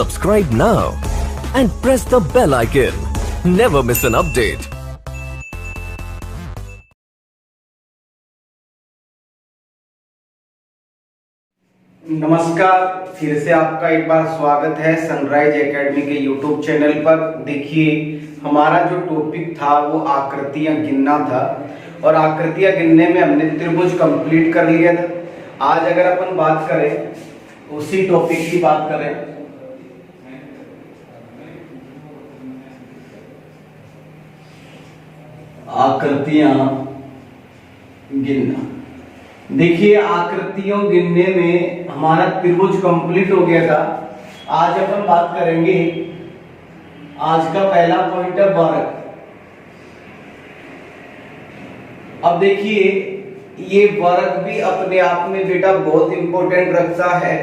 Subscribe now and press the bell icon. Never miss an update. नमस्कार, फिर से आपका एक बार स्वागत है सनराइज एकेडमी के यूट्यूब चैनल पर। देखिए, हमारा जो टॉपिक था वो आकृतियां गिनना था और आकृतियां गिनने में हमने त्रिभुज कंप्लीट कर लिया था। आज अगर अपन बात करें उसी टॉपिक की बात करें, आकृतियां गिनना। देखिए, आकृतियों गिनने में हमारा त्रिभुज कंप्लीट हो गया था। आज अपन बात करेंगे, आज का पहला पॉइंट है वर्ग। अब देखिए, ये वर्ग भी अपने आप में बेटा बहुत इंपॉर्टेंट रखता है,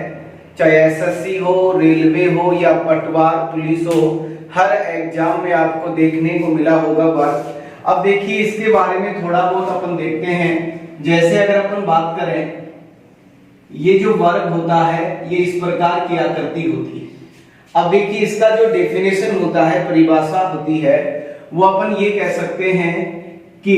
चाहे एसएससी हो, रेलवे हो या पटवार पुलिस हो, हर एग्जाम में आपको देखने को मिला होगा वर्ग। अब देखिए, इसके बारे में थोड़ा बहुत अपन देखते हैं। जैसे अगर अपन बात करें, ये जो वर्ग होता है ये इस प्रकार की आकृति होती है। अब देखिए, इसका जो डेफिनेशन होता है, परिभाषा होती है, वो अपन ये कह सकते हैं कि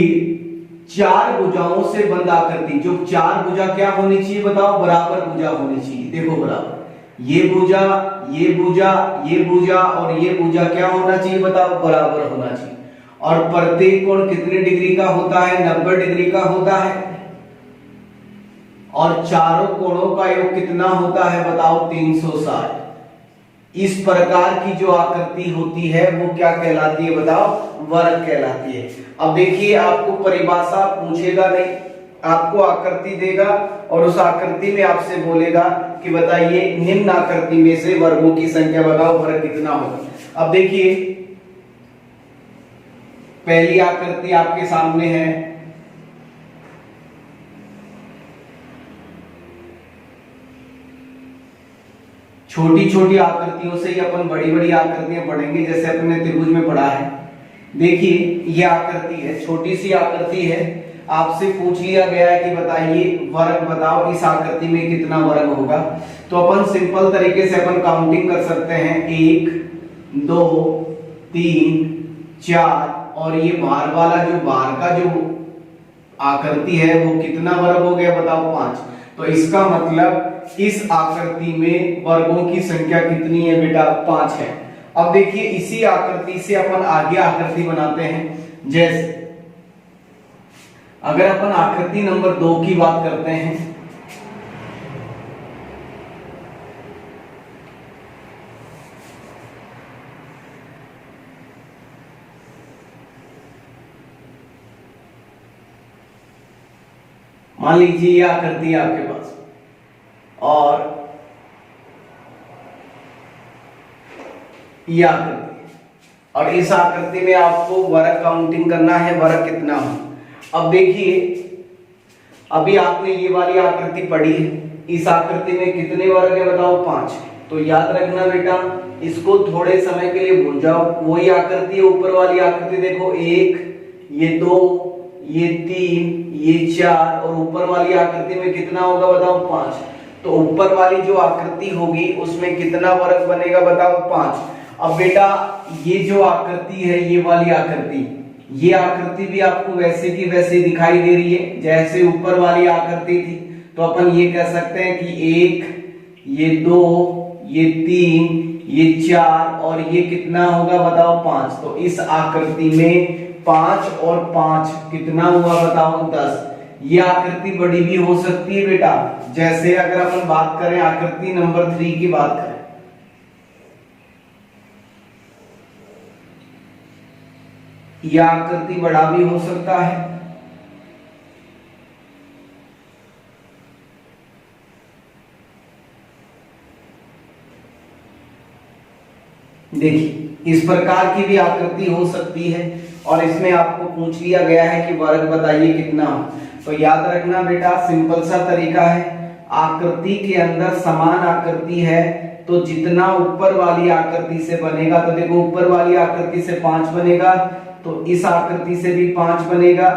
चार भुजाओं से बंद आकृति। जो चार भुजा क्या होनी चाहिए बताओ? बराबर भुजा होनी चाहिए। देखो, बराबर ये भुजा, ये भुजा, ये भुजा और ये भुजा क्या होना चाहिए बताओ? बराबर होना चाहिए। और प्रत्येक कोण कितने डिग्री का होता है? 90 डिग्री का होता है। और चारों कोणों का योग कितना होता है बताओ? 360। इस प्रकार की जो आकृति होती है वो क्या कहलाती है बताओ? वर्ग कहलाती है। अब देखिए, आपको परिभाषा पूछेगा नहीं, आपको आकृति देगा और उस आकृति में आपसे बोलेगा कि बताइए निम्न आकृति में से वर्गों की संख्या बताओ, वर्ग कितना होगा। अब देखिए, पहली आकृति आपके सामने है। छोटी छोटी आकृतियों से ही अपन बड़ी बड़ी आकृतियां पढ़ेंगे, जैसे अपने त्रिभुज में पढ़ा है। देखिए, यह आकृति है, छोटी सी आकृति है। आपसे पूछ लिया गया है कि बताइए वर्ग बताओ, इस आकृति में कितना वर्ग होगा। तो अपन सिंपल तरीके से अपन काउंटिंग कर सकते हैं। 1 2 3 4 और ये बार वाला जो बार का जो आकृति है वो कितना वर्ग हो गया बताओ? 5। तो इसका मतलब इस आकृति में वर्गों की संख्या कितनी है बेटा? 5 है। अब देखिए, इसी आकृति से अपन आगे आकृति बनाते हैं। जैसे अगर अपन आकृति नंबर 2 की बात करते हैं, मान लीजिए ये आकृति है आपके पास और ये आकृति, और इस आकृति में आपको वर्ग काउंटिंग करना है, वर्ग कितना हो। अब देखिए, अभी आपने ये वाली आकृति पढ़ी है, इस आकृति में कितने वर्ग है बताओ? 5। तो याद रखना बेटा, इसको थोड़े समय के लिए भूल जाओ। वही आकृति है, ऊपर वाली आकृति देखो, 1 ये 2 ये 3 ये 4 और ऊपर वाली आकृति में कितना होगा बताओ? 5। तो ऊपर वाली जो आकृति होगी उसमें कितना वर्ग बनेगा बताओ? 5। अब बेटा, ये जो आकृति है, ये वाली आकृति, ये आकृति भी आपको वैसे की वैसे दिखाई दे रही है जैसे ऊपर वाली आकृति थी। तो अपन ये कह सकते हैं कि 1 ये 2 ये 3 ये 4 और ये कितना होगा बताओ? 5। तो इस आकृति में 5 और 5 कितना हुआ बताओ? 10। ये आकृति बड़ी भी हो सकती है बेटा। जैसे अगर अपन बात करें आकृति नंबर 3 की बात करें, यह आकृति बड़ा भी हो सकता है। देखिए, इस प्रकार की भी आकृति हो सकती है और इसमें आपको पूछ लिया गया है कि वर्ग बताइए कितना हो। तो याद रखना बेटा, सिंपल सा तरीका है। आकृति के अंदर समान आकृति है तो जितना ऊपर वाली आकृति से बनेगा, तो देखो ऊपर वाली आकृति से 5 बनेगा, तो इस आकृति से भी 5 बनेगा,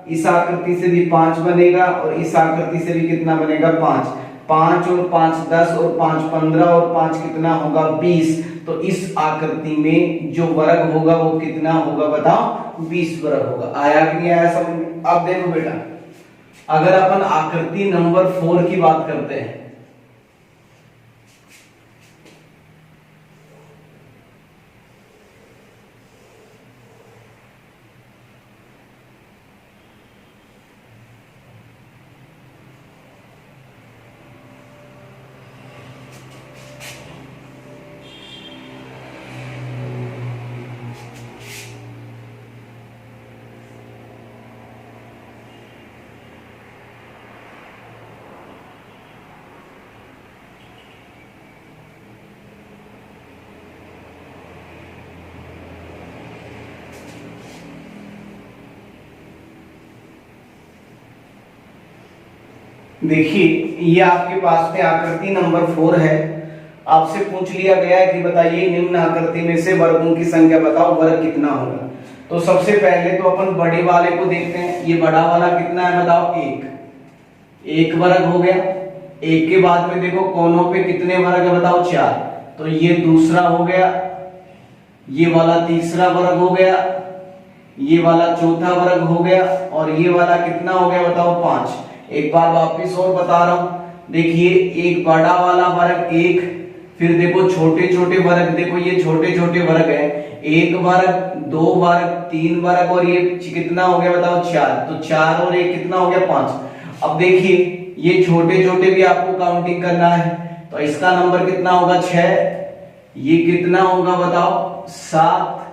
इस आकृति से भी 5 बनेगा और इस आकृति से भी कितना बनेगा? 5। 5 और 5 10 और 5 15 और 5 कितना होगा 20। तो इस आकृति में जो वर्ग होगा वो कितना होगा बताओ 20 वर्ग होगा। आया कि नहीं आया समझ में? अब देखो बेटा, अगर अपन आकृति नंबर 4 की बात करते हैं, देखिए ये आपके पास में आकृति नंबर 4 है। आपसे पूछ लिया गया है कि बताइए निम्न आकृति में से वर्गों की संख्या बताओ, वर्ग कितना होगा। तो सबसे पहले तो अपन बड़े वाले को देखते हैं। ये बड़ा वाला कितना है बताओ, एक वर्ग हो गया। एक के बाद में देखो कोनों पे कितने वर्ग है बताओ, 4। तो ये दूसरा हो गया, ये वाला तीसरा वर्ग हो गया, ये वाला चौथा वर्ग हो गया, और ये वाला कितना हो गया बताओ 5। एक बार वापिस और बता रहा हूं, देखिए एक बड़ा वाला वर्ग 1, फिर देखो छोटे छोटे वर्ग, देखो ये छोटे छोटे वर्ग है, 1 वर्ग 2 वर्ग 3 वर्ग, और ये कितना हो गया बताओ 4। तो 4 और 1 कितना हो गया 5। अब देखिए ये छोटे छोटे भी आपको काउंटिंग करना है, तो इसका नंबर कितना होगा 6, ये कितना होगा बताओ 7,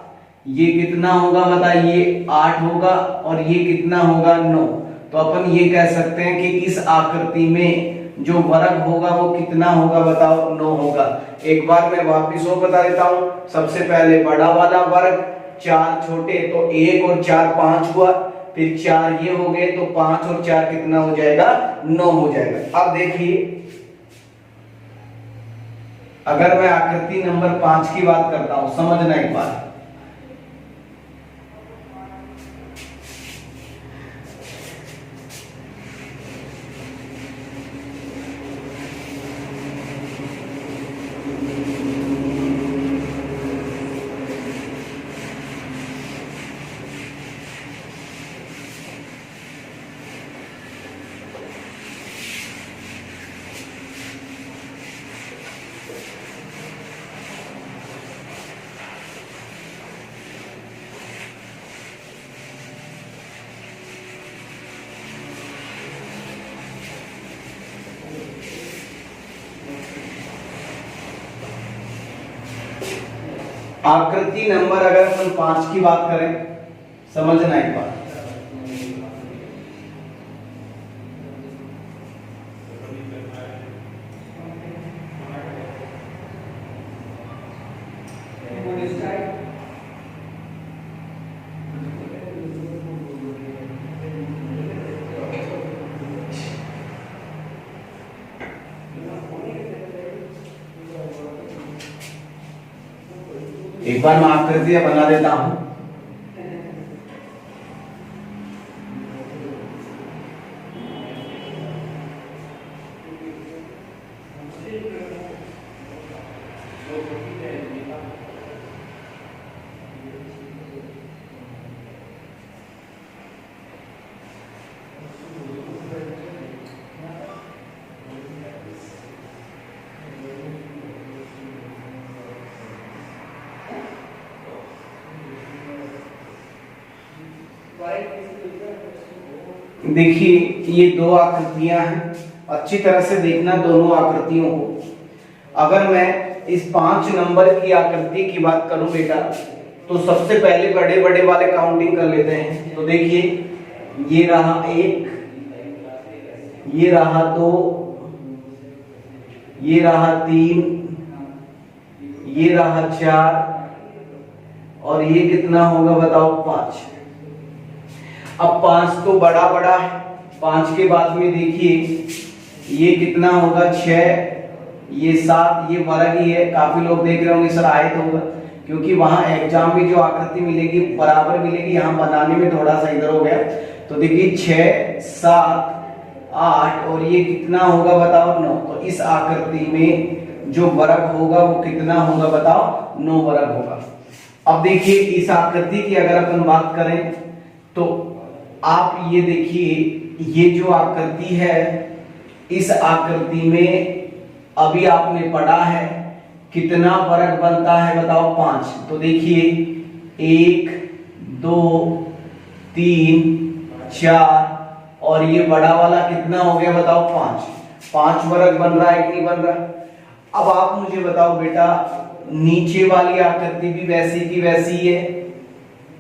ये कितना होगा बताइए 8 होगा, और ये कितना होगा 9। तो अपन ये कह सकते हैं कि इस आकृति में जो वर्ग होगा वो कितना होगा बताओ 9 होगा। एक बार मैं वापिस और बता देता हूं, सबसे पहले बड़ा वाला वर्ग 4 छोटे, तो 1 और 4 5 हुआ, फिर 4 ये हो गए, तो 5 और 4 कितना हो जाएगा 9 हो जाएगा। अब देखिए अगर मैं आकृति नंबर 5 की बात करता हूं, समझना एक बार, आकृति नंबर अगर अपन 5 की बात करें, समझना एक बार, एक बार मैं आकृति बना देता हूं। देखिए ये दो आकृतियां हैं, अच्छी तरह से देखना दोनों आकृतियों को। अगर मैं इस 5 नंबर की आकृति की बात करूं बेटा, तो सबसे पहले बड़े बड़े वाले काउंटिंग कर लेते हैं। तो देखिए ये रहा 1, ये रहा 2, ये रहा 3, ये रहा 4, और ये कितना होगा बताओ 5। अब 5 तो बड़ा बड़ा है, 5 के बाद में देखिए ये कितना होगा 6, ये 7, ये वर्ग ही है। काफी लोग देख रहे होंगे सर आयत होगा, क्योंकि वहां एग्जाम में जो आकृति मिलेगी बराबर मिलेगी, यहाँ बनाने में थोड़ा सा इधर हो गया। तो देखिए 6 7 8 और ये कितना होगा बताओ 9। तो इस आकृति में जो वर्ग होगा वो कितना होगा बताओ 9 वर्ग होगा। अब देखिए इस आकृति की अगर अपन बात करें तो आप ये देखिए ये जो आकृति है इस आकृति में अभी आपने पढ़ा है कितना वर्ग बनता है बताओ 5। तो देखिए 1 2 3 4 और ये बड़ा वाला कितना हो गया बताओ 5 वर्ग बन रहा है कि नहीं बन रहा। अब आप मुझे बताओ बेटा नीचे वाली आकृति भी वैसी की वैसी है,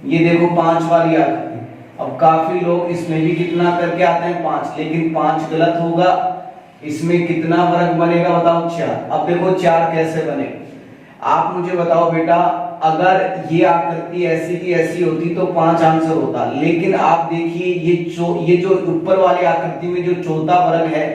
ये देखो 5 वाली आकृति। अब काफी लोग इसमें भी कितना करके आते हैं 5, लेकिन 5 गलत होगा। इसमें कितना वर्ग बनेगा बताओ 4। अब देखो 4 कैसे बनेगा आप मुझे बताओ बेटा, अगर ये आकृति ऐसी की ऐसी होती तो 5 आंसर होता, लेकिन आप देखिए ये जो ऊपर वाली आकृति में जो चौथा वर्ग है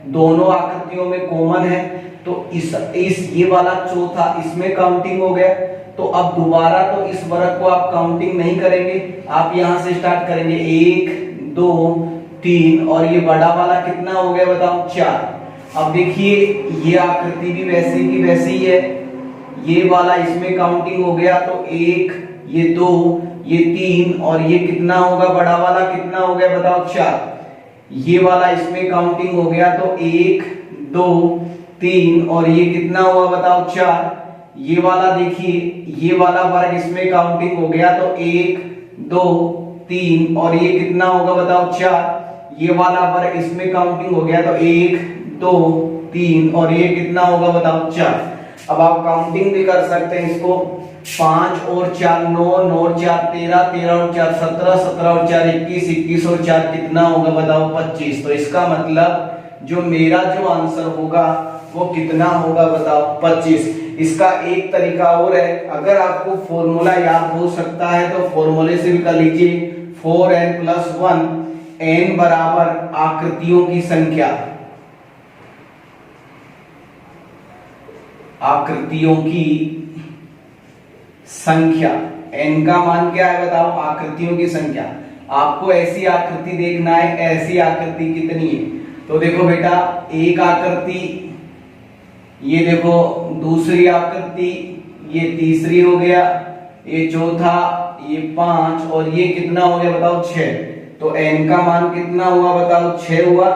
दोनों आकृतियों में कॉमन है, तो इस ये वाला चौथा इसमें काउंटिंग हो गया। तो अब दोबारा तो इस वर्ग को आप काउंटिंग नहीं करेंगे, आप यहां से स्टार्ट करेंगे 1 2 3 और ये बड़ा वाला कितना हो गया बताओ 4। अब देखिए ये आकृति भी वैसी की वैसी है, ये वाला इसमें काउंटिंग हो गया तो 1 ये 2 ये 3 और ये कितना होगा बड़ा वाला कितना हो गया बताओ 4। ये वाला इसमें काउंटिंग हो गया तो 1 2 3 और ये कितना हुआ बताओ 4। ये वाला देखिए ये वाला वर्ग इसमें काउंटिंग हो गया तो 1 2 3 और ये कितना होगा बताओ 4। ये वाला वर्ग इसमें काउंटिंग हो गया तो 1 2 3 और ये कितना होगा बताओ 4। अब आप काउंटिंग भी कर सकते हैं इसको, 5 और 4 9 9 और 4 13 13 और 4 17 17 और 4 21 21 और 4 कितना होगा बताओ 25। तो इसका मतलब जो मेरा जो आंसर होगा वो कितना होगा बताओ 25। इसका एक तरीका और है, अगर आपको फॉर्मूला याद हो सकता है तो फॉर्मूले से भी कर लीजिए 4n+1 n बराबर आकृतियों की संख्या, आकृतियों की संख्या n का मान क्या है बताओ आकृतियों की संख्या। आपको ऐसी आकृति देखना है, ऐसी आकृति कितनी है। तो देखो बेटा एक आकृति, ये देखो दूसरी आकृति, ये तीसरी हो गया, ये चौथा, ये 5 और ये कितना हो गया बताओ 6। तो n का मान कितना हुआ बताओ 6 हुआ।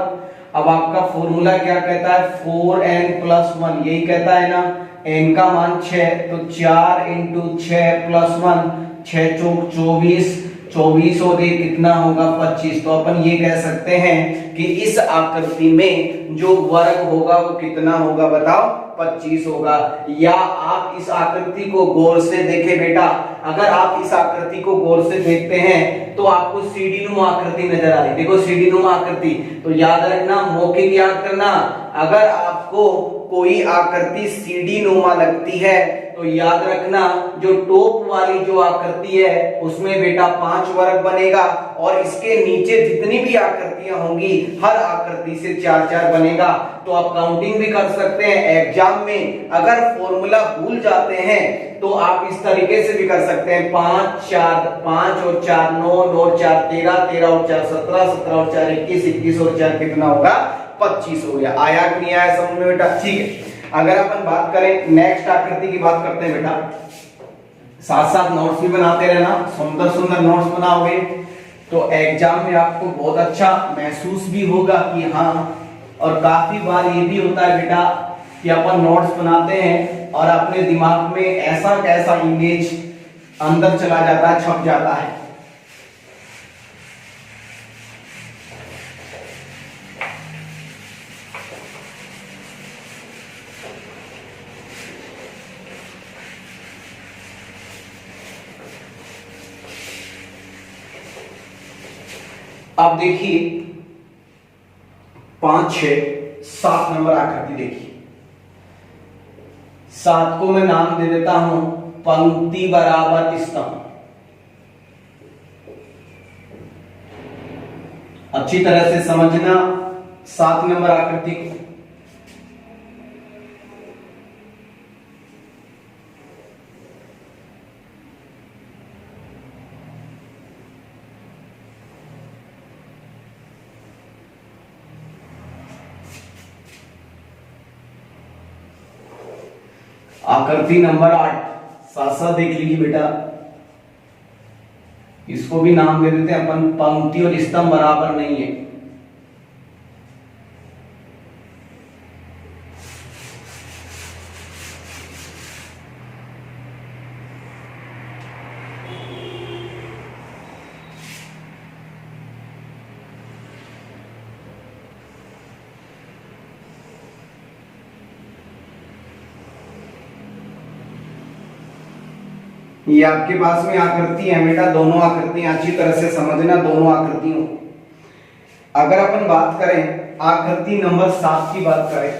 अब आपका फॉर्मूला क्या कहता है 4n+1, यही कहता है ना, n का मान 6 तो 4 × 6 + 1 6 चौक 24 24 और ये कितना होगा 25। तो अपन ये कह सकते हैं कि इस आकृति में जो वर्ग होगा वो कितना होगा बताओ 25 होगा। या आप इस आकृति को गौर से देखें बेटा, अगर आप इस आकृति को गौर से देखते हैं तो आपको सीढ़ीनुमा आकृति नजर आ रही है। देखो सीढ़ीनुमा आकृति, तो याद रखना मौखिक याद करना, अगर आपको कोई आकृति सीढ़ीनुमा लगती है तो याद रखना जो टॉप वाली जो आकृति है उसमें बेटा 5 वर्ग बनेगा और इसके नीचे जितनी भी आकृतियां होंगी हर आकृति से 4-4 बनेगा। तो आप काउंटिंग भी कर सकते हैं। एग्जाम में अगर फॉर्मूला भूल जाते हैं तो आप इस तरीके से भी कर सकते हैं 5 और 4 9 9 और 4 13 13 और 4 17 17 और 4 21 21 और 4 कितना होगा 25 हो गया। आया कि नहीं आया समझ में बेटा? ठीक है, अगर अपन बात करें नेक्स्ट आकृति की बात करते हैं बेटा, साथ साथ नोट्स भी बनाते रहना, सुंदर सुंदर नोट्स बनाओगे तो एग्जाम में आपको बहुत अच्छा महसूस भी होगा कि हाँ। और काफी बार ये भी होता है बेटा कि अपन नोट्स बनाते हैं और अपने दिमाग में ऐसा कैसा इमेज अंदर चला जाता है, छप जाता है। अब देखिए 5 6 7 नंबर आकृति देखिए। 7 को मैं नाम दे देता हूं पंक्ति बराबर स्तंभ। अच्छी तरह से समझना 7 नंबर आकृति को। आकृति नंबर 8 साथ साथ देख लीजिए बेटा, इसको भी नाम दे देते हैं अपन, पंक्ति और स्तंभ बराबर नहीं है। ये आपके पास में आकृति है बेटा, दोनों आकृतियां अच्छी तरह से समझना, दोनों आकृतियों। अगर अपन बात करें आकृति नंबर 7 की बात करें,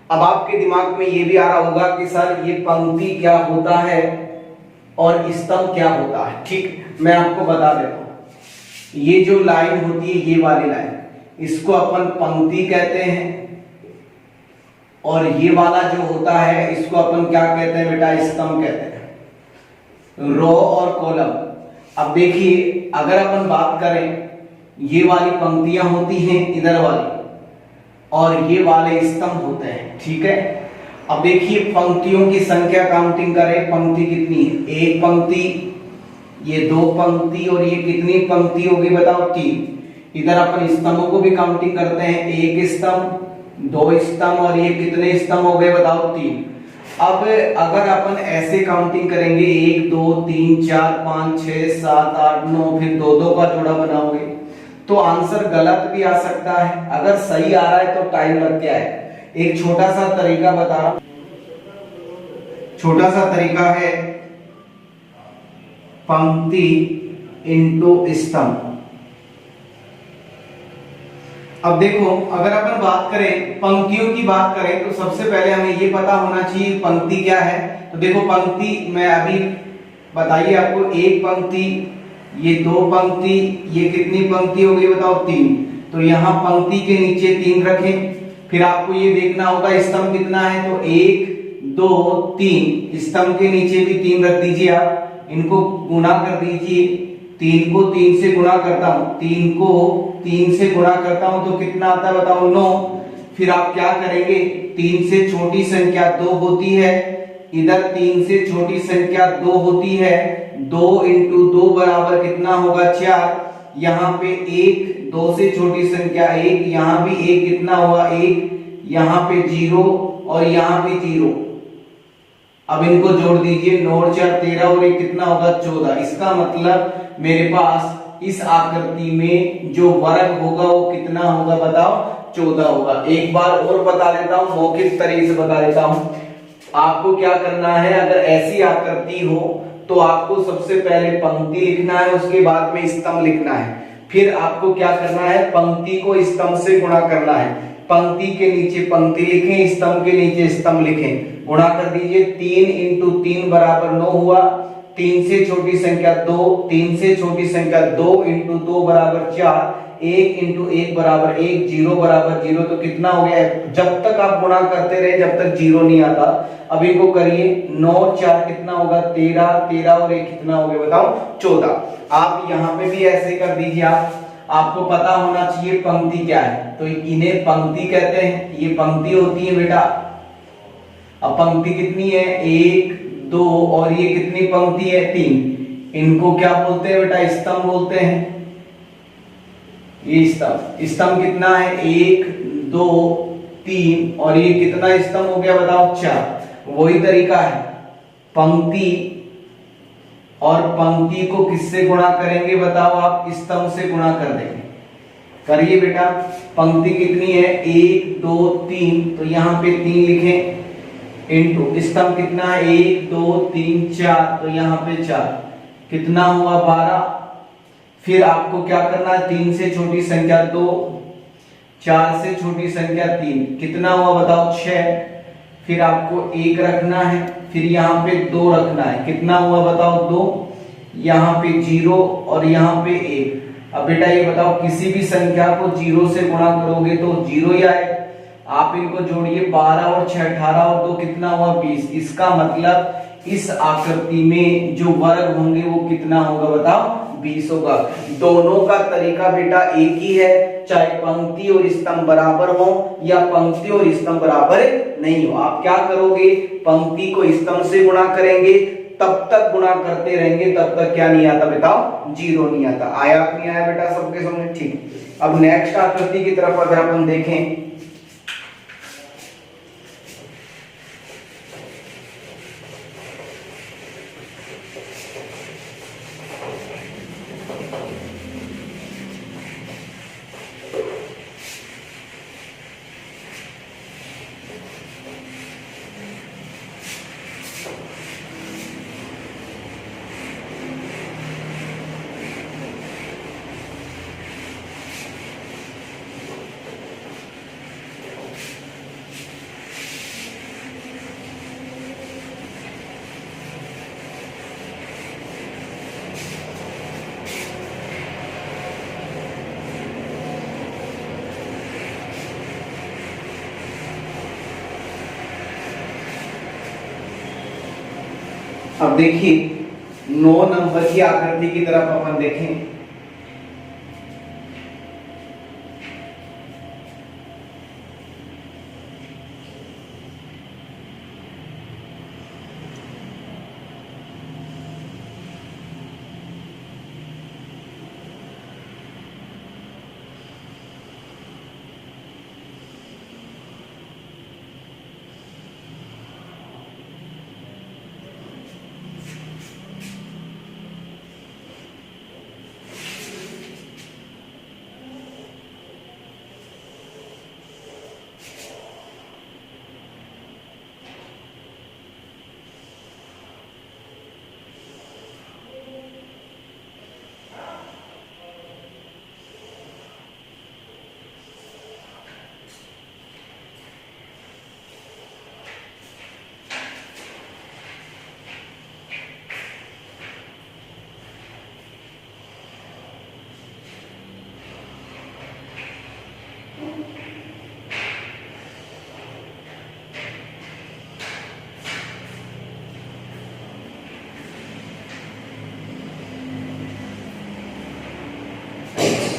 अब आपके दिमाग में ये भी आ रहा होगा कि सर ये पंक्ति क्या होता है और स्तंभ क्या होता है। ठीक, मैं आपको बता देता हूं। ये जो लाइन होती है, ये वाली लाइन, इसको अपन पंक्ति कहते हैं, और ये वाला जो होता है इसको अपन क्या कहते हैं बेटा, स्तंभ कहते हैं, रो और कॉलम। अब देखिए, अगर अपन बात करें, ये वाली पंक्तियां होती हैं इधर वाली, और ये वाले स्तंभ होते हैं। ठीक है, अब देखिए पंक्तियों की संख्या काउंटिंग करें, पंक्ति कितनी है, एक पंक्ति, ये दो पंक्ति, और ये कितनी पंक्ति होगी बताओ, 3। इधर अपन स्तंभों को भी काउंटिंग करते हैं, एक स्तंभ, दो स्तंभ, और ये कितने स्तंभ हो गए बताओ, 3। अब अगर अपन ऐसे काउंटिंग करेंगे 1 2 3 4 5 6 7 8 9, फिर 2 का जोड़ा बनाओगे तो आंसर गलत भी आ सकता है। अगर सही आ रहा है तो टाइम लग गया है। एक छोटा सा तरीका बता रहा हूं, छोटा सा तरीका है पंक्ति इंटू स्तंभ। अब देखो, अगर अपन बात करें पंक्तियों की बात करें तो सबसे पहले हमें ये पता होना चाहिए पंक्ति क्या है। तो देखो पंक्ति, मैं अभी बताइए आपको, एक पंक्ति, ये दो पंक्ति, ये कितनी पंक्ति हो गई बताओ, 3। तो यहाँ पंक्ति के नीचे 3 रखें। फिर आपको ये देखना होगा स्तंभ कितना है, तो 1 2 3, स्तंभ के नीचे भी 3 रख दीजिए। आप इनको गुणा कर दीजिए, 3 को 3 से गुणा करता हूं, 3 को 3 से गुणा करता हूं तो कितना आता है बताओ, 9। फिर आप क्या करेंगे, 3 से छोटी संख्या 2 होती है, इधर 3 से छोटी संख्या 2 होती है, 2 इंटू 2 बराबर कितना होगा, 4। यहाँ पे 1, 2 से छोटी संख्या 1, यहाँ भी 1 कितना होगा, 1, यहाँ पे 0 और यहाँ भी 0। अब इनको जोड़ दीजिए, 9 और 4 13, और एक कितना होगा, 14। इसका मतलब मेरे पास इस आकृति में जो वर्ग होगा वो कितना होगा बताओ, 14 होगा। एक बार और बता देता हूं, मौखिक तरीके से बता देता हूं। आपको क्या करना है, अगर ऐसी आकृति हो तो आपको सबसे पहले पंक्ति लिखना है, उसके बाद में स्तंभ लिखना है। फिर आपको क्या करना है, पंक्ति को स्तंभ से गुणा करना है। पंक्ति के नीचे पंक्ति लिखें, स्तंभ के नीचे स्तंभ लिखें, गुणा कर दीजिए। 3 इंटू 3 बराबर 9 हुआ, 3 से छोटी संख्या 2, 3 से छोटी संख्या 2 इंटू 2 बराबर 4, 1 इंटू 1 बराबर 1, 0 बराबर 0। तो कितना हो गया, जब तक आप गुणा करते रहे जब तक 0 नहीं आता। अब इनको करिए, 9 और 4 कितना होगा, 13, 13 और 1 कितना हो गया बताओ, 14। आप यहाँ पे भी ऐसे कर दीजिए। आपको पता होना चाहिए पंक्ति क्या है, तो इन्हें पंक्ति कहते हैं, ये पंक्ति होती है बेटा। अब पंक्ति कितनी है, 1 2, और ये कितनी पंक्ति है, 3। इनको क्या बोलते हैं बेटा, स्तंभ बोलते हैं। ये स्तंभ कितना है, 1 2 3, और ये कितना स्तंभ हो गया बताओ, 4। वही तरीका है, पंक्ति और पंक्ति को किससे गुणा करेंगे बताओ आप, स्तंभ से गुणा कर देंगे। करिए बेटा, पंक्ति कितनी है, 1 2 3, तो यहाँ पे 3 लिखें, इंटू स्तंभ कितना है, 1 2 3 4, तो यहाँ पे 4, कितना हुआ, 12। फिर आपको क्या करना है, 3 से छोटी संख्या 2, 4 से छोटी संख्या 3, कितना हुआ बताओ, 6। फिर आपको 1 रखना है, फिर यहाँ पे 2 रखना है, कितना हुआ बताओ, 2। यहाँ पे 0 और यहाँ पे 1। अब बेटा ये बताओ, किसी भी संख्या को 0 से गुणा करोगे तो 0 ही आए। आप इनको जोड़िए, 12 और 6 18, और 2 कितना हुआ, 20। इसका मतलब इस आकृति में जो वर्ग होंगे वो कितना होगा बताओ, 20 होगा। दोनों का तरीका बेटा एक ही है, चाहे पंक्ति और स्तंभ बराबर हो या पंक्ति और स्तंभ बराबर नहीं हो। आप क्या करोगे, पंक्ति को स्तंभ से गुणा करेंगे, तब तक गुणा करते रहेंगे, तब तक क्या नहीं आता बताओ, 0 नहीं आता। आया नहीं आया बेटा सबके समझ? ठीक। अब नेक्स्ट आकृति की तरफ अगर अपन देखें, अब देखिए 9 नंबर की आकृति की तरफ अपन देखें।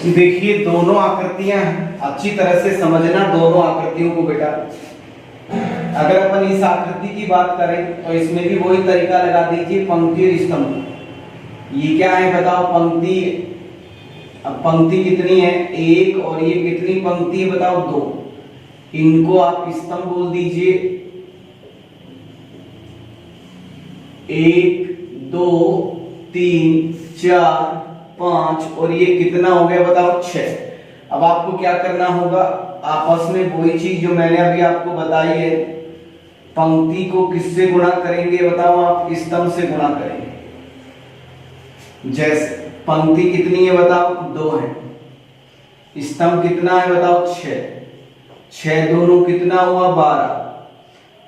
देखिए दोनों आकृतियां अच्छी तरह से समझना, दोनों आकृतियों को बेटा। अगर अपन इस आकृति की बात करें तो इसमें भी वही तरीका लगा दीजिए, पंक्ति और स्तंभ। ये क्या है बताओ, पंक्ति। अब पंक्ति कितनी है, 1, और ये कितनी पंक्ति है बताओ, 2। इनको आप स्तंभ बोल दीजिए, 1 2 3 4 5, और ये कितना हो गया बताओ, 6। अब आपको क्या करना होगा, आपस में वही चीज जो मैंने अभी आपको बताई है, पंक्ति को किससे गुणा करेंगे बताओ, आप स्तंभ से गुणा करेंगे। जैसे पंक्ति कितनी है बताओ, 2 है, स्तंभ कितना है बताओ, 6। 6 दोनों कितना हुआ, 12।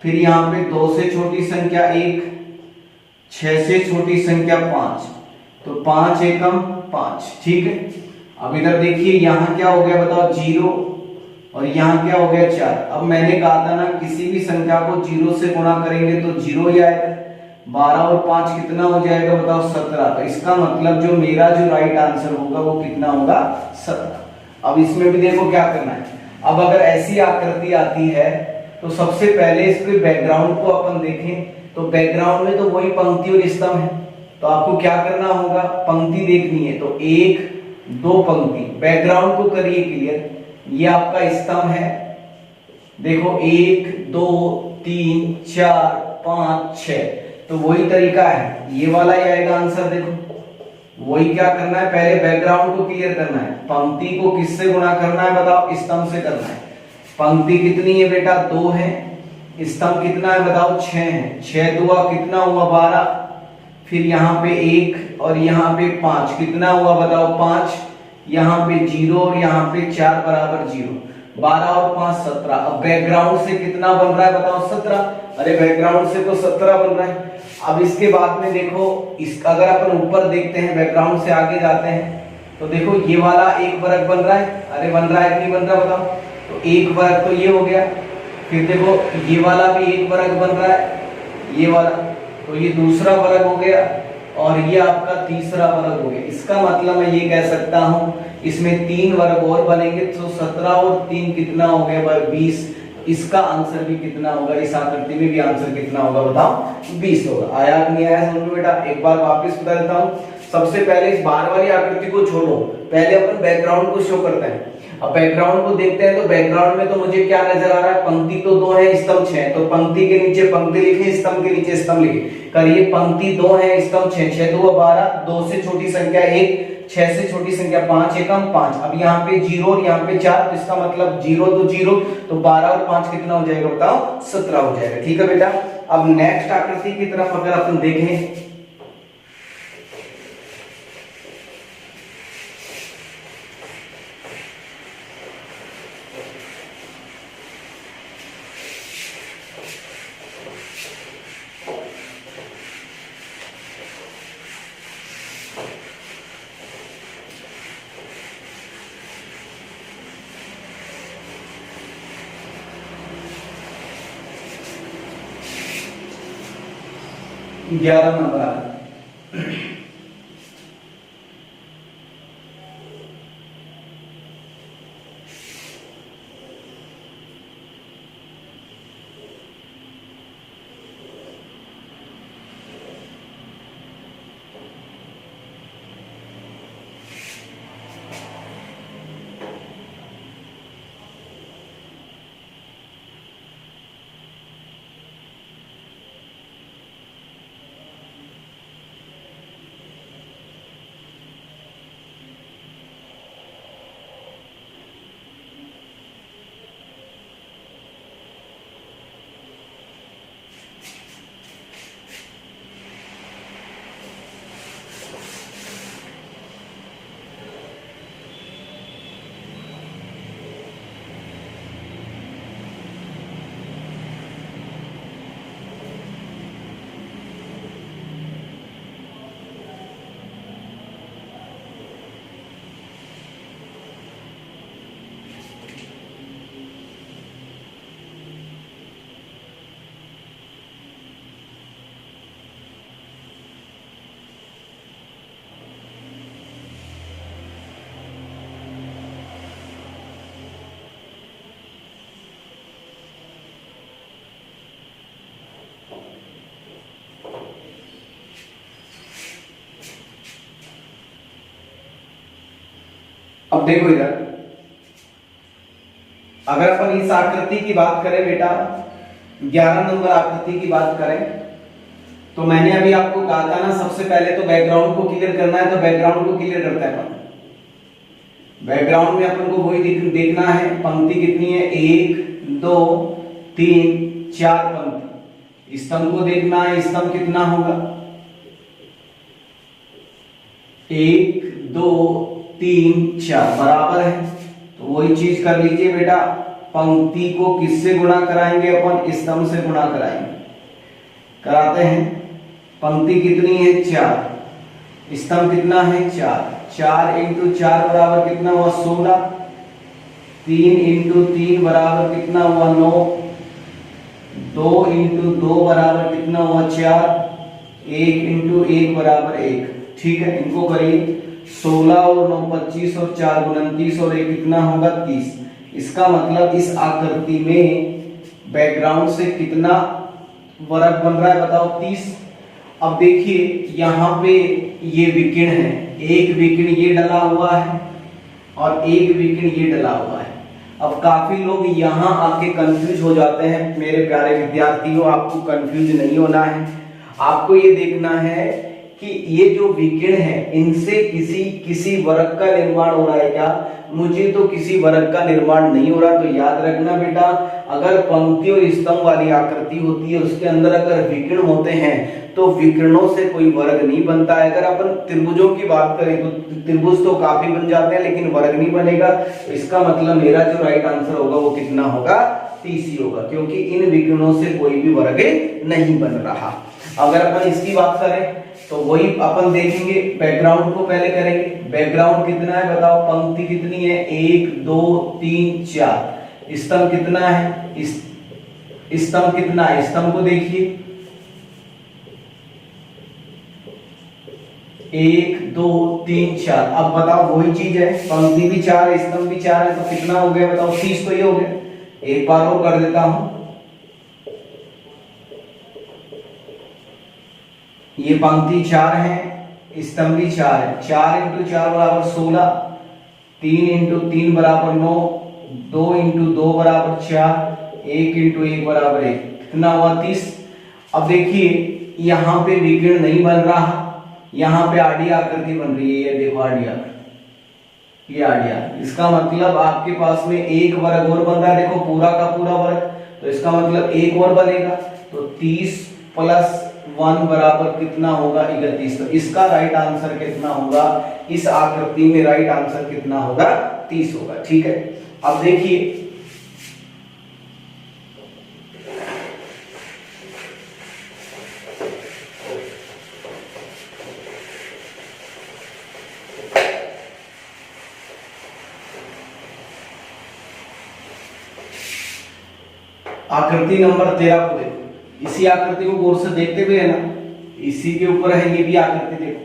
फिर यहाँ पे 2 से छोटी संख्या 1, 6 से छोटी संख्या 5, तो 5 एकम 5। ठीक है। अब इधर देखिए यहाँ क्या हो गया बताओ, 0, और यहाँ क्या हो गया, 4। अब मैंने कहा था ना, किसी भी संख्या को 0 से गुणा करेंगे तो 0 ही आएगा। 12 और 5 कितना हो जाएगा बताओ, 17। तो इसका मतलब जो मेरा जो राइट आंसर होगा वो कितना होगा, 17। अब इसमें भी देखो क्या करना है। अब अगर ऐसी आकृति आती है तो सबसे पहले इसके बैकग्राउंड को अपन देखें, तो बैकग्राउंड में तो वही पंक्ति और स्तंभ है। तो आपको क्या करना होगा, पंक्ति देखनी है तो 1 2 पंक्ति, बैकग्राउंड को करिए क्लियर। ये आपका स्तंभ है, देखो 1 2 3 4 5 6, तो वही तरीका है, ये वाला ही आएगा आंसर। देखो वही क्या करना है, पहले बैकग्राउंड को क्लियर करना है, पंक्ति को किससे गुणा करना है बताओ, स्तंभ से करना है। पंक्ति कितनी है बेटा, 2 है, स्तंभ कितना है बताओ, 6 है। 6 दुआ कितना हुआ, 12। फिर यहाँ पे 1 और यहाँ पे 5, कितना हुआ बताओ, 5। यहाँ पे 0 और यहाँ पे 4 बराबर 0। 12 और 5 17। अब बैकग्राउंड से कितना बन रहा है बताओ, 17। अरे बैकग्राउंड से तो 17 बन रहा है। अब इसके बाद में देखो, इस अगर अपन ऊपर देखते हैं, बैकग्राउंड से आगे जाते हैं, तो देखो ये वाला 1 वर्ग बन रहा है। अरे बन रहा है कि नहीं बन रहा बताओ, तो 1 वर्ग तो ये हो गया। फिर देखो ये वाला भी 1 वर्ग बन रहा है, ये वाला, तो ये दूसरा वर्ग हो गया। और ये आपका तीसरा वर्ग हो गया। इसका मतलब मैं ये कह सकता हूं इसमें 3 वर्ग और बनेंगे, तो 17 और 3 कितना हो गया 20। इसका आंसर भी कितना होगा, इस आकृति में भी आंसर कितना होगा बताओ 20 होगा। आया कि नहीं आया समझ में बेटा? एक बार वापस बता देता हूं। सबसे पहले इस बार वाली आकृति को छोड़ो, पहले अपन बैकग्राउंड को शो करते हैं। अब बैकग्राउंड को देखते हैं तो बैकग्राउंड में तो मुझे क्या नजर आ रहा है, पंक्ति तो 2 है, स्तंभ 6, तो पंक्ति के नीचे पंक्ति लिखे, स्तंभ के नीचे स्तंभ लिखे। करिए पंक्ति 2 है, स्तंभ 6, 6 2 12, 2 से छोटी संख्या 1, 6 से छोटी संख्या 5 एकम 5। अब यहाँ पे 0 और यहाँ पे 4, तो इसका मतलब 0 तो 0, तो 12 और 5 कितना हो जाएगा बताओ 17 हो जाएगा। ठीक है बेटा। अब नेक्स्ट आकृति की तरफ अगर अपन देखें, ग्यारह नंबर आ रहा है। अब देखो इधर, अगर अपन इस आकृति की बात करें बेटा, 11 नंबर आकृति की बात करें, तो मैंने अभी आपको कहा था ना सबसे पहले तो बैकग्राउंड को क्लियर करना है, तो बैकग्राउंड को क्लियर करता है अपन। बैकग्राउंड में अपन को वही देखना है, पंक्ति कितनी है 1 2 3 4 पंक्ति। स्तंभ को देखना है, स्तंभ कितना होगा 1 2 3 4 बराबर है। तो वही चीज कर लीजिए बेटा, पंक्ति को किससे गुणा कराएंगे अपन, स्तंभ से गुणा कराएंगे। कराते हैं, पंक्ति कितनी है 4, स्तंभ कितना है 4, 4 इंटू 4 बराबर कितना हुआ 16, 3 इंटू 3 बराबर कितना हुआ 9, 2 इंटू 2 बराबर कितना हुआ 4, 1 इंटू 1 बराबर 1। ठीक है, इनको करिए, 16 और 9 25 और 4 29 और 1 कितना होगा 30। इसका मतलब इस आकृति में बैकग्राउंड से कितना वर्ग बन रहा है बताओ 30। अब देखिए यहाँ पे ये विकिरण है, एक विकिरण ये डला हुआ है और एक विकिरण ये डला हुआ है। अब काफी लोग यहाँ आके कंफ्यूज हो जाते हैं। मेरे प्यारे विद्यार्थियों, आपको कंफ्यूज नहीं होना है, आपको ये देखना है कि ये जो विकिरण है इनसे किसी वर्ग का निर्माण हो रहा है क्या। मुझे तो किसी वर्ग का निर्माण नहीं हो रहा। तो याद रखना बेटा, अगर पंक्ति और स्तंभ वाली आकृति होती है उसके अंदर अगर विकिरण होते हैं तो विकिरणों से कोई वर्ग नहीं बनता है। अगर अपन त्रिभुजों की बात करें तो त्रिभुज तो काफी बन जाते हैं लेकिन वर्ग नहीं बनेगा। इसका मतलब मेरा जो राइट आंसर होगा वो कितना होगा 30 ही होगा, क्योंकि इन विकिरणों से कोई भी वर्ग नहीं बन रहा। अगर अपन इसकी बात करें तो वही अपन देखेंगे, बैकग्राउंड को पहले करेंगे। बैकग्राउंड कितना है बताओ, पंक्ति कितनी है 1 2 3 4, स्तंभ कितना है, स्तंभ कितना है, स्तंभ को देखिए 1 2 3 4। अब बताओ वही चीज है, पंक्ति भी 4 है, स्तंभ भी 4 है, तो कितना हो गया बताओ? 30 तो ये हो गया। एक बार और कर देता हूं, ये पंक्ति 4 है, स्तंभ भी 4 है। 4 इंटू 4 बराबर 16, 3 इंटू 3 बराबर 9, 2 इंटू 2 बराबर 4, 1 इंटू 1 बराबर 1, कितना हुआ? 30। अब देखिए यहां पे विकिरण नहीं बन रहा, यहां पे आड़ी आकृति बन रही है। ये देखो आड़ी आकृति, ये आड़ी आकृति। इसका मतलब आपके पास में एक वर्ग और बन रहा है, देखो पूरा का पूरा वर्ग, तो इसका मतलब एक और बनेगा। तो 30 प्लस 1 बराबर कितना होगा? 31। तो इसका राइट आंसर कितना होगा? इस आकृति में राइट आंसर कितना होगा? 30 होगा। ठीक है, अब देखिए आकृति नंबर 13 को देखो। इसी आकृति को गौर से देखते हुए है ना, इसी के ऊपर है ये भी आकृति। देखो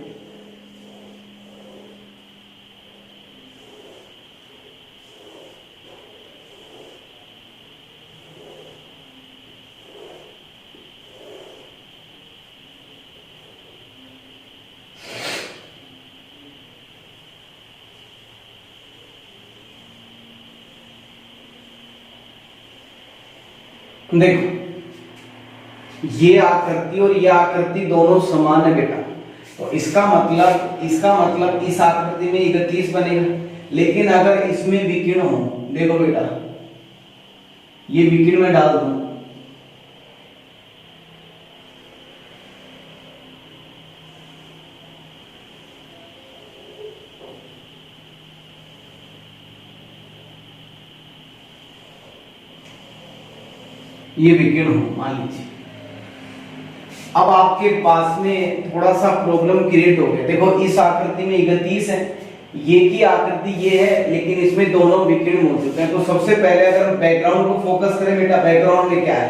देखो ये आकृति और ये आकृति दोनों समान है बेटा, तो इसका मतलब इस आकृति में 31 बनेगा। लेकिन अगर इसमें विकिरण हो, देखो बेटा ये विकिरण में डाल दूं, ये विकिरण हो मान लीजिए, अब आपके पास में थोड़ा सा प्रॉब्लम क्रिएट हो गया। देखो इस आकृति में 31 है, ये की आकृति ये है, लेकिन इसमें दोनों विकिरण मौजूद हैं। तो सबसे पहले अगर बैकग्राउंड को फोकस करें बेटा, बैकग्राउंड में क्या है?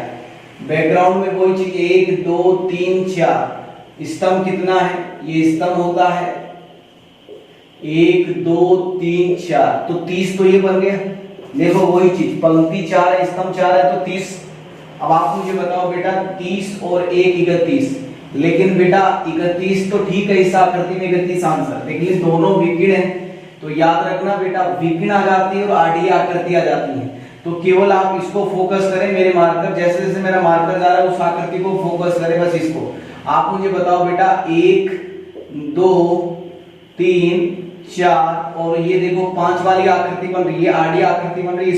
बैकग्राउंड में वही चीज 1 2 3 4। स्तंभ कितना है? ये स्तंभ होता है 1 2 3 4, तो 30 तो ये बन गया। देखो वही चीज, पंक्ति 4 है, स्तंभ 4 है, तो 30। अब आप मुझे बताओ बेटा 30 और 1 31। लेकिन बेटा 31 तो ठीक है, इस आकृति में 31 आंसर, लेकिन दोनों विकिरण हैं, तो याद रखना बेटा विकिरण आ जाती है और आड़ी आकृति आ जाती है। तो केवल आप इसको फोकस करें, मेरे मार्कर जैसे जैसे मेरा मार्कर जा रहा है उस आकृति को फोकस करें, बस इसको। आप मुझे बताओ बेटा 1 2 3 4 और ये देखो 5 वाली आकृति बन रही है, आड़ी आकृति बन रही है।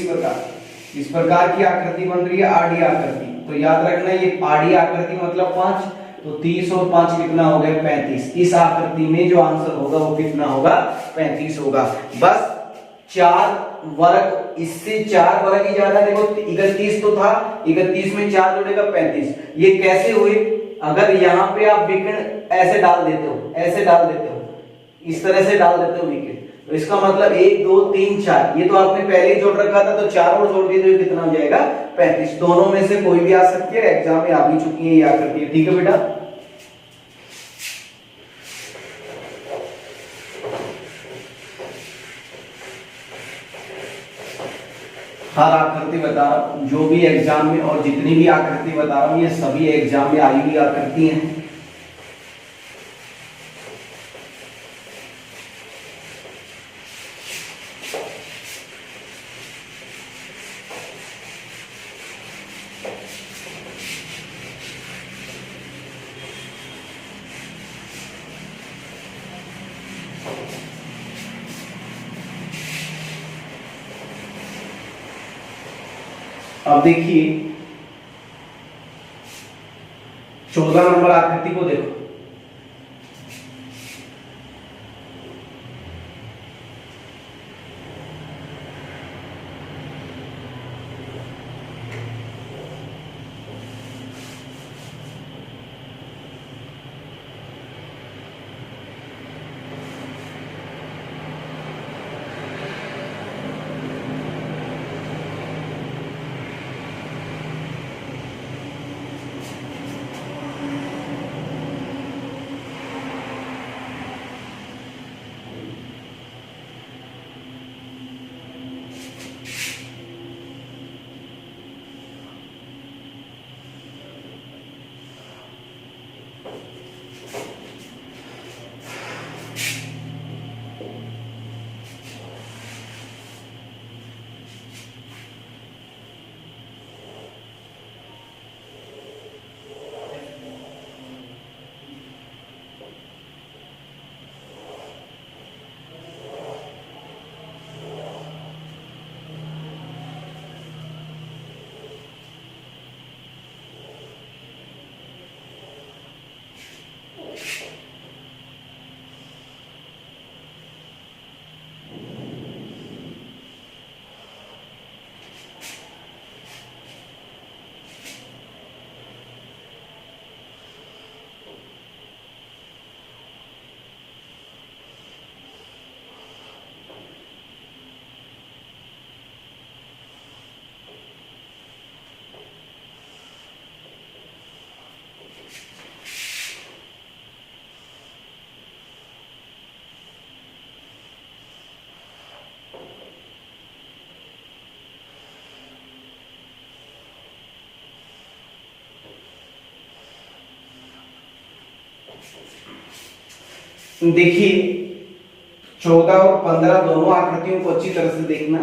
इस प्रकार की आकृति बन रही है आड़ी आकृति। तो याद रखना ये आड़ी आकृति मतलब 5, तो 30 और 5 कितना हो गया? 35। इस आकृति में जो आंसर होगा वो कितना होगा? 35 होगा। बस 4 वर्ग, इससे 4 वर्ग ही ज्यादा। देखो 31 तो था, 31 में 4 जोड़ेगा 35। ये कैसे हुए? अगर यहाँ पे आप विकिरण ऐसे डाल देते हो, ऐसे डाल देते हो, इस तरह से डाल देते हो विकिरण, तो इसका मतलब 1 2 3 4, ये तो आपने पहले ही जोड़ रखा था, तो 4 और जोड़ दिए तो कितना हो जाएगा? 35। दोनों में से कोई भी आ सकती है, एग्जाम में आ भी चुकी है ये आकृति। ठीक है बेटा, हर आकृति बता रहा हूं जो भी एग्जाम में, और जितनी भी आकृति बता रहा हूं ये सभी एग्जाम में आई हुई आकृति हैं। अब देखिए 14 नंबर आकृति को देखो। देखिए 14 और 15 दोनों आकृतियों को अच्छी तरह से देखना।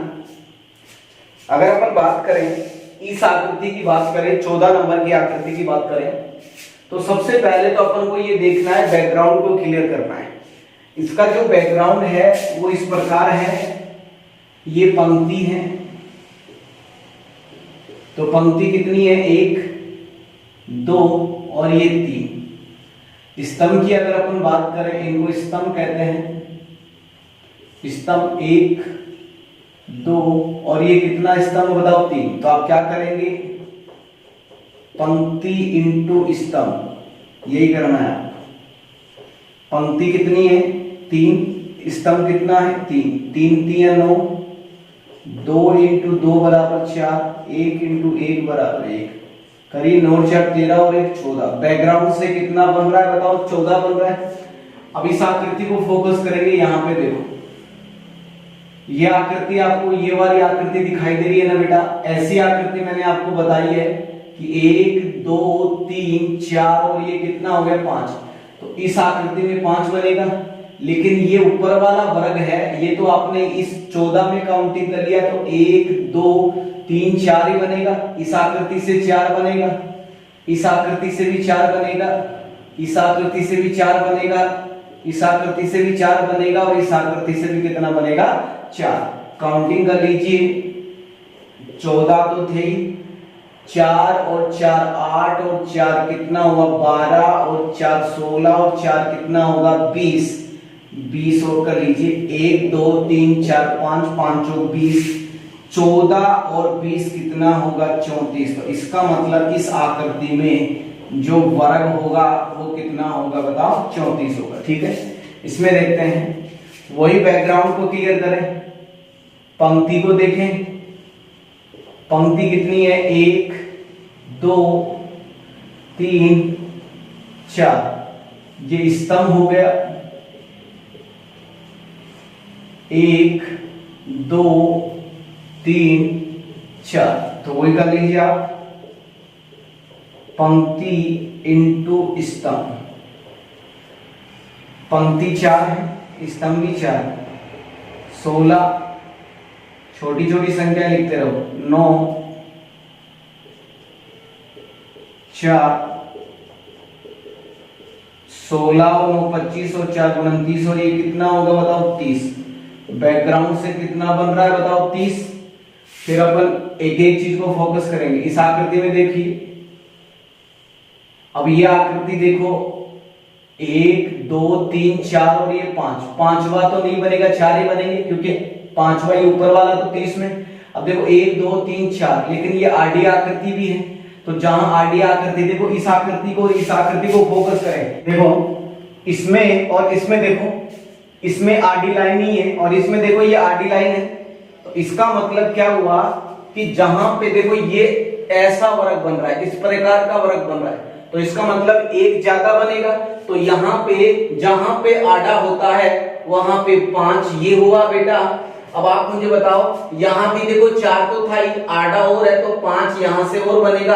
अगर अपन बात करें इस आकृति की बात करें, 14 नंबर की आकृति की बात करें, तो सबसे पहले तो अपन को ये देखना है, बैकग्राउंड को क्लियर करना है। इसका जो बैकग्राउंड है वो इस प्रकार है, ये पंक्ति है, तो पंक्ति कितनी है, 1 2 और ये 3। स्तंभ की अगर अपन बात करें, इनको स्तंभ कहते हैं, स्तंभ 1 2 और ये कितना स्तंभ बताओ, 3। तो आप क्या करेंगे, पंक्ति इंटू स्तंभ, यही करना है। पंक्ति कितनी है, 3, स्तंभ कितना है, 3 3 3 9, 2 इंटू 2 बराबर 4, 1 इंटू 1 बराबर 1, करीब 9 4 13 और 1 14। बैकग्राउंड से कितना बन रहा है बताओ, 14 बन रहा है। अब इस आकृति को फोकस करेंगे, यहां पे देखो, ये आकृति आपको, ये वाली आकृति दिखाई दे रही है ना बेटा, ऐसी आकृति मैंने आपको बताई है कि 1 2 3 4 और ये कितना हो गया, 5। तो इस आकृति में 5 बनेगा, लेकिन ये ऊपर वाला वर्ग है, ये तो आपने इस 14 में काउंटिंग कर लिया, तो 1 2 3 4 ही बनेगा। इस आकृति से 4 बनेगा, इस आकृति से भी 4 बनेगा, इस आकृति से भी 4 बनेगा, इस आकृति से भी 4 बनेगा, और इस आकृति से भी कितना बनेगा, 4। काउंटिंग कर लीजिए, 14 तो थे, 4 और 4 8 और 4 कितना हुआ, 12 और 4 16 और 4 कितना होगा, 20 20 और कर लीजिए, 1 2 3 4 5 5 और 20, 14 और 20 कितना होगा, 34। तो इसका मतलब इस आकृति में जो वर्ग होगा वो कितना होगा बताओ, 34 होगा। ठीक है, इसमें देखते हैं, वही बैकग्राउंड को क्लियर करें, पंक्ति को देखें, पंक्ति कितनी है, 1 2 3 4, ये स्तंभ हो गया, 1 2 3 4। तो वही कर लीजिए आप, पंक्ति इंटू स्तंभ, पंक्ति 4 है, स्तंभ भी 4, 16, छोटी छोटी संख्या लिखते रहो, 9 4 16 और 9 25 और 4 29 और ये कितना होगा बताओ, 30। बैकग्राउंड से कितना बन रहा है बताओ, 30। फिर अपन एक एक चीज को फोकस करेंगे। इस आकृति में देखिए, अब ये आकृति देखो, 1 2 3 4 और ये 5, पांचवा तो नहीं बनेगा, 4 ही बनेंगे, क्योंकि पांचवा ही ऊपर वाला तो 30 में। अब देखो 1 2 3 4, लेकिन ये आडी आकृति भी है, तो जहां आडी आकृति, देखो इस आकृति को और इस आकृति को फोकस करें, देखो इसमें और इसमें, देखो इसमें आडी लाइन ही है और इसमें देखो ये आडी लाइन है। तो इसका मतलब क्या हुआ कि जहां पे देखो ये ऐसा वर्ग बन रहा है, इस प्रकार का वर्ग बन रहा है, तो इसका मतलब एक ज्यादा बनेगा। तो यहाँ पे जहां पे आडा होता है वहां पे 5 ये हुआ बेटा। अब आप मुझे बताओ, यहाँ भी देखो 4 तो था ही, आडा और है तो 5 यहाँ से और बनेगा।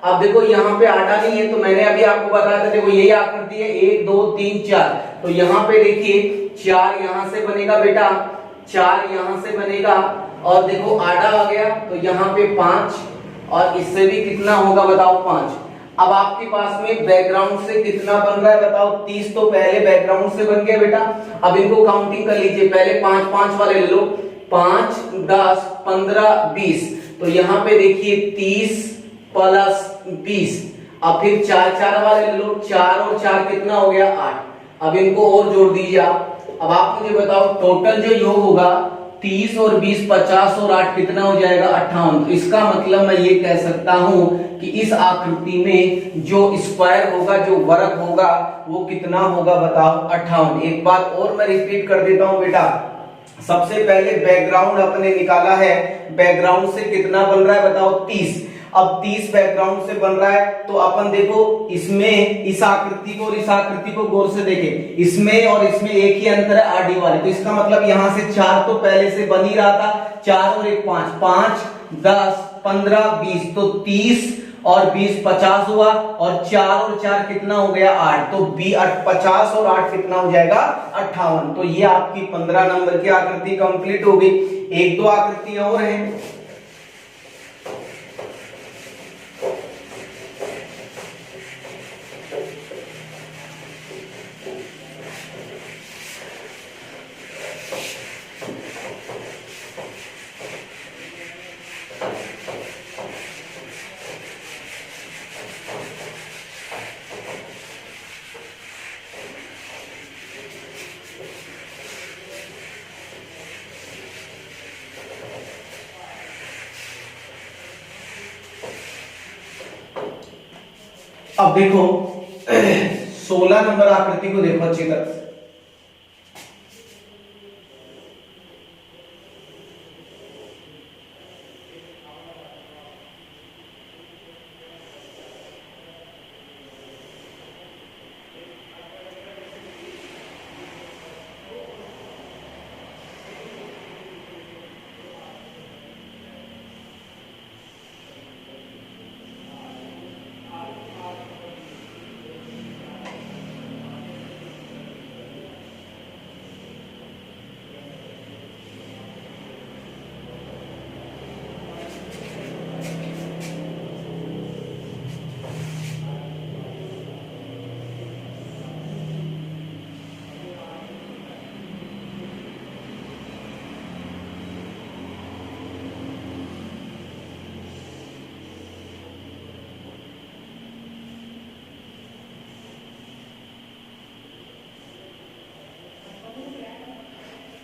अब देखो यहाँ पे आडा नहीं है, तो मैंने अभी आपको बताया था, देखो यही आकृति है, 1 2 3 4, तो यहाँ पे देखिए 4 यहाँ से बनेगा बेटा, 4 यहाँ से बनेगा, और देखो आडा आ गया तो यहाँ पे 5, और इससे भी कितना होगा बताओ, 5। अब आपके पास में बैकग्राउंड से कितना बन रहा है बताओ, 30 तो पहले बैकग्राउंड से बन गया बेटा। अब इनको काउंटिंग कर लीजिए, पहले 5 5 वाले ले लो, 5 10 15 20, तो यहाँ पे देखिए 30 प्लस 20, अब फिर 4 4 वाले ले लो, 4 और 4 कितना हो गया, 8। अब इनको और जोड़ दीजिए आप। अब आप मुझे बताओ टोटल जो योग होगा 30 और 20 50 और 8 कितना हो जाएगा, 58। तो इसका मतलब मैं ये कह सकता हूं कि इस आकृति में जो स्क्वायर होगा, जो वर्ग होगा, वो कितना होगा बताओ, 58। एक बात और मैं रिपीट कर देता हूं बेटा, सबसे पहले बैकग्राउंड अपने निकाला है, बैकग्राउंड से कितना बन रहा है बताओ, 30। अब 30 बैकग्राउंड से बन रहा है, तो अपन देखो इसमें इस आकृति को और इस आकृति को गौर से देखें, इसमें और इसमें एक ही अंतर है, आडी वाले। तो इसका मतलब यहां से 4 तो पहले से बन ही रहा था, 4 और 1 5, 5 10 15 20, तो 30 और 20 50 हुआ, और 4 और 4 कितना हो गया 8, तो 50 और 8 कितना हो जाएगा 58। तो ये आपकी 15 नंबर की आकृति कंप्लीट हो गई। एक दो आकृतियां और हैं। अब देखो 16 नंबर आकृति को देखो अच्छी तरह से।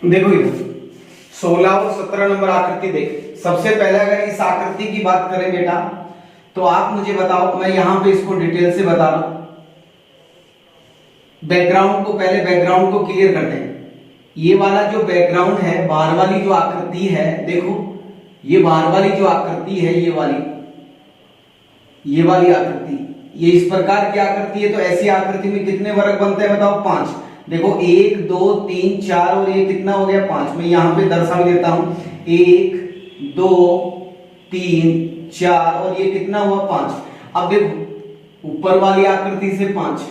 देखो इधर 16 और 17 नंबर आकृति देख। सबसे पहले अगर इस आकृति की बात करें बेटा, तो आप मुझे बताओ, मैं यहां पे इसको डिटेल से बता रहा हूं। बैकग्राउंड को पहले बैकग्राउंड को क्लियर करते हैं। ये वाला जो बैकग्राउंड है, बाहर वाली जो आकृति है, देखो ये बाहर वाली जो आकृति है, ये वाली आकृति, ये इस प्रकार की आकृति है। तो ऐसी आकृति में कितने वर्ग बनते हैं बताओ 5। देखो 1 2 3 4 और ये कितना हो गया 5। मैं यहां पे दर्शा देता हूं 1 2 3 4 और ये कितना हुआ 5। अब देखो ऊपर वाली आकृति से 5,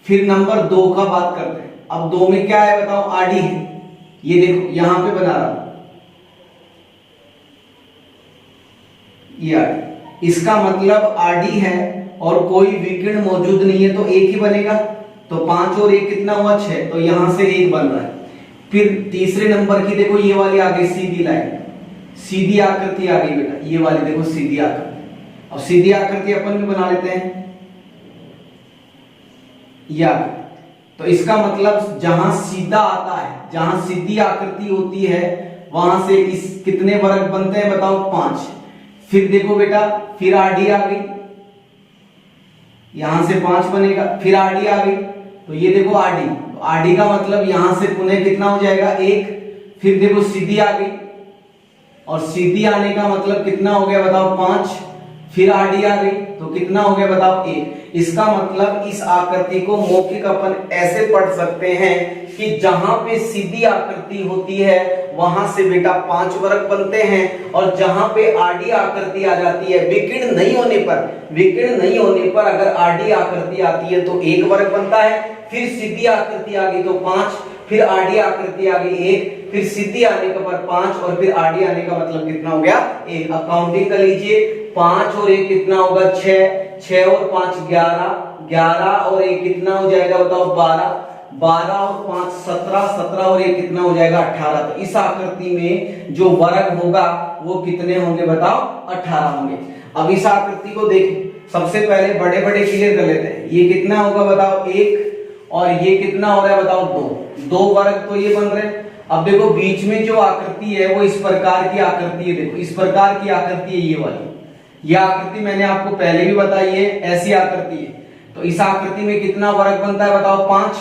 फिर नंबर 2 का बात करते हैं। अब 2 में क्या है बताओ, आडी है। ये देखो यहां पे बना रहा हूं, ये आडी, इसका मतलब आडी है और कोई विकर्ण मौजूद नहीं है, तो एक ही बनेगा। तो 5 और 1 कितना हुआ 6, तो यहां से 1 बन रहा है। फिर तीसरे नंबर की देखो ये वाली आ गई सीधी लाइन, सीधी आकृति आ गई बेटा, ये वाली देखो सीधी आकृति। अब सीधी आकृति अपन भी बना लेते हैं, या तो इसका मतलब जहां सीधा आता है, जहां सीधी आकृति होती है, वहां से इस कितने वर्ग बनते हैं बताओ 5। फिर देखो बेटा, फिर आडी आ गई, यहां से 5 बनेगा, फिर आडी आ गई, तो ये देखो आडी, तो आडी का मतलब यहां से पुनः कितना हो जाएगा 1। फिर देखो सीधी आ गई, और सीधी आने का मतलब कितना हो गया बताओ 5। फिर आडी आ गई, तो कितना हो गया बताओ 1। इसका मतलब इस आकृति को मौखिक अपन ऐसे पढ़ सकते हैं कि जहां पे सीधी आकृति होती है वहां से बेटा 5 वर्ग बनते हैं, और जहां पे आडी आकृति आ जाती है, विकर्ण नहीं होने पर अगर आडी आकृति आती है तो 1 वर्ग बनता है। फिर सीधी आकृति आ गई तो 5, फिर आडी आकृति आ गई 1, फिर सीधी आने के बाद 5, और फिर आडी आने का मतलब कितना हो गया 1। अब काउंटिंग कर लीजिए, 5 और 1 कितना होगा 6, 6 और 5 11, 11 और 1 कितना हो जाएगा बताओ 12, 12 और 5 17, 17 और 1 कितना हो जाएगा 18। तो इस आकृति में जो वर्ग होगा वो कितने होंगे बताओ 18 होंगे। अब इस आकृति को देखें, सबसे पहले बड़े बड़े क्लियर कर लेते हैं। ये कितना होगा बताओ 1, और ये कितना हो रहा है बताओ 2, 2 वर्ग तो ये बन रहे हैं। अब देखो बीच में जो आकृति है वो इस प्रकार की आकृति है, देखो इस प्रकार की आकृति है ये वाली। यह आकृति मैंने आपको पहले भी बताई है, ऐसी आकृति है। तो इस आकृति में कितना वर्ग बनता है बताओ 5।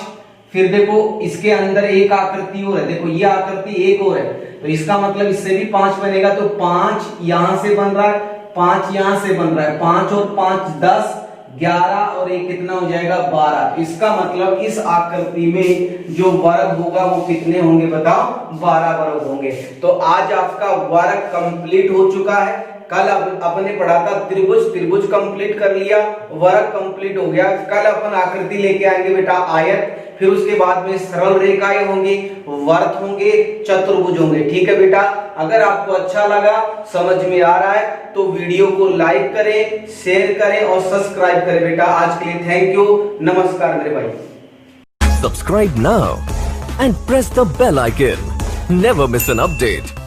फिर देखो इसके अंदर एक आकृति और है, देखो ये आकृति एक और है, तो इसका मतलब इससे भी 5 बनेगा। तो 5 यहां से बन रहा है, 5 यहां से बन रहा है, 5 और 5 10, 11 और 1 कितना हो जाएगा 12। इसका मतलब इस आकृति में जो वर्ग होगा वो कितने होंगे बताओ 12 वर्ग होंगे। तो आज आपका वर्ग कंप्लीट हो चुका है। कल अपन ने पढ़ा था त्रिभुज, त्रिभुज कंप्लीट कर लिया, वर्ग कंप्लीट हो गया। कल अपन आकृति लेके आएंगे बेटा आयत, फिर उसके बाद में सरल रेखाएं होंगी, वर्त होंगे, चतुर्भुज होंगे। ठीक है बेटा, अगर आपको अच्छा लगा, समझ में आ रहा है तो वीडियो को लाइक करें, शेयर करें और सब्सक्राइब करें बेटा। आज के लिए थैंक यू, नमस्कार मेरे भाई। Subscribe now and press the bell icon. Never miss an update.